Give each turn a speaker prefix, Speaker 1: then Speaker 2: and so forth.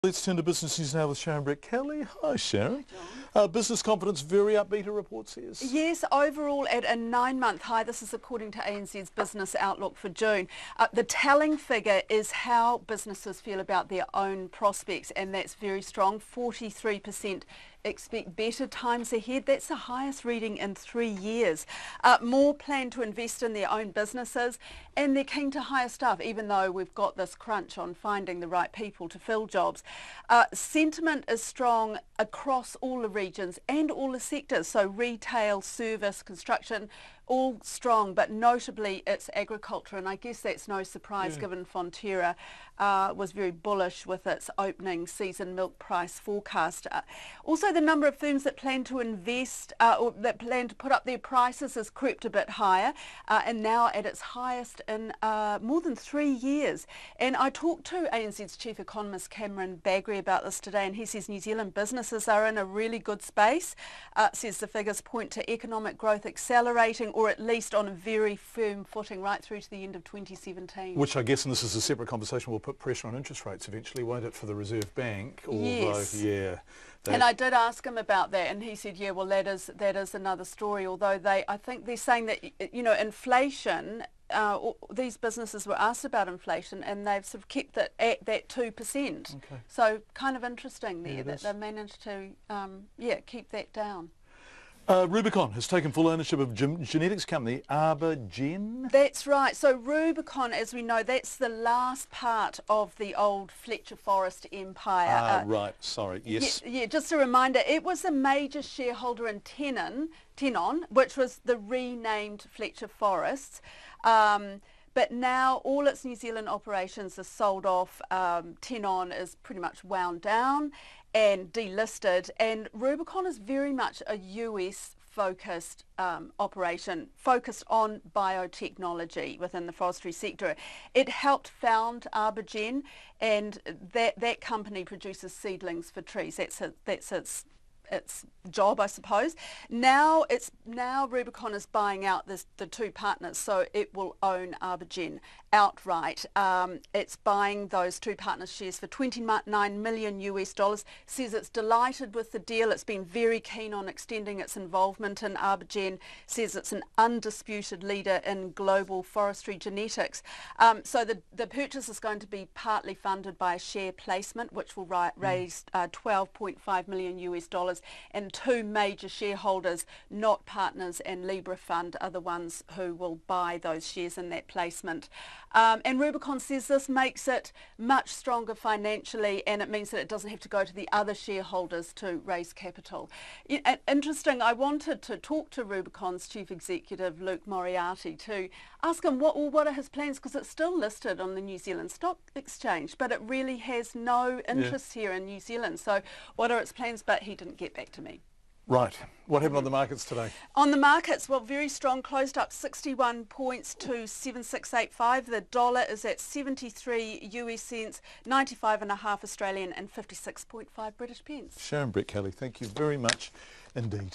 Speaker 1: Let's turn to business news now with Sharon Brett-Kelly. Hi, Sharon. Business confidence very upbeat, a report says.
Speaker 2: Yes, overall at a 9-month high. This is according to ANZ's Business Outlook for June. The telling figure is how businesses feel about their own prospects, and that's very strong. 43% expect better times ahead. That's the highest reading in 3 years. More plan to invest in their own businesses, and they're keen to hire staff, even though we've got this crunch on finding the right people to fill jobs. Sentiment is strong across all the regions and all the sectors, so retail, service, construction, all strong, but notably it's agriculture, and I guess that's no surprise given Fonterra was very bullish with its opening season milk price forecast. Also, the number of firms that plan to invest or that plan to put up their prices has crept a bit higher, and now at its highest in more than 3 years. And I talked to ANZ's Chief Economist Cameron Bagrie about this today, and he says New Zealand businesses are in a really good space. Says the figures point to economic growth accelerating, or at least on a very firm footing right through to the end of 2017.
Speaker 1: Which I guess, and this is a separate conversation, will put pressure on interest rates eventually, won't it, for the Reserve Bank?
Speaker 2: Yes.
Speaker 1: Although, yeah.
Speaker 2: And I did ask him about that, and he said, yeah, well, that is another story. Although I think they're saying that, you know, inflation, these businesses were asked about inflation, and they've sort of kept it at that 2%.
Speaker 1: Okay.
Speaker 2: So kind of interesting there that they've managed to, keep that down.
Speaker 1: Rubicon has taken full ownership of genetics company ArborGen.
Speaker 2: That's right. So Rubicon, as we know, that's the last part of the old Fletcher Forest empire.
Speaker 1: Right, sorry, yes.
Speaker 2: Yeah, just a reminder, it was a major shareholder in Tenon, which was the renamed Fletcher Forests. But now all its New Zealand operations are sold off. Tenon is pretty much wound down and delisted, and Rubicon is very much a US-focused operation, focused on biotechnology within the forestry sector. It helped found ArborGen, and that company produces seedlings for trees. That's its job, I suppose. Now Rubicon is buying out the two partners, so it will own ArborGen outright. It's buying those two partners' shares for $29 million US. Says it's delighted with the deal. It's been very keen on extending its involvement in ArborGen. Says it's an undisputed leader in global forestry genetics. So the purchase is going to be partly funded by a share placement, which will raise $12.5 million US. And two major shareholders, Not Partners and Libra Fund, are the ones who will buy those shares in that placement. And Rubicon says this makes it much stronger financially, and it means that it doesn't have to go to the other shareholders to raise capital. Interesting, I wanted to talk to Rubicon's Chief Executive, Luke Moriarty, to ask him what are his plans, because it's still listed on the New Zealand Stock Exchange, but it really has no interest here in New Zealand. So what are its plans? But he didn't get back to me.
Speaker 1: Right. What happened on the markets today?
Speaker 2: On the markets, well, very strong, closed up 61 points to 7685. The dollar is at 73 US cents, 95.5 Australian and 56.5 British pence.
Speaker 1: Sharon Brett-Kelly, thank you very much indeed.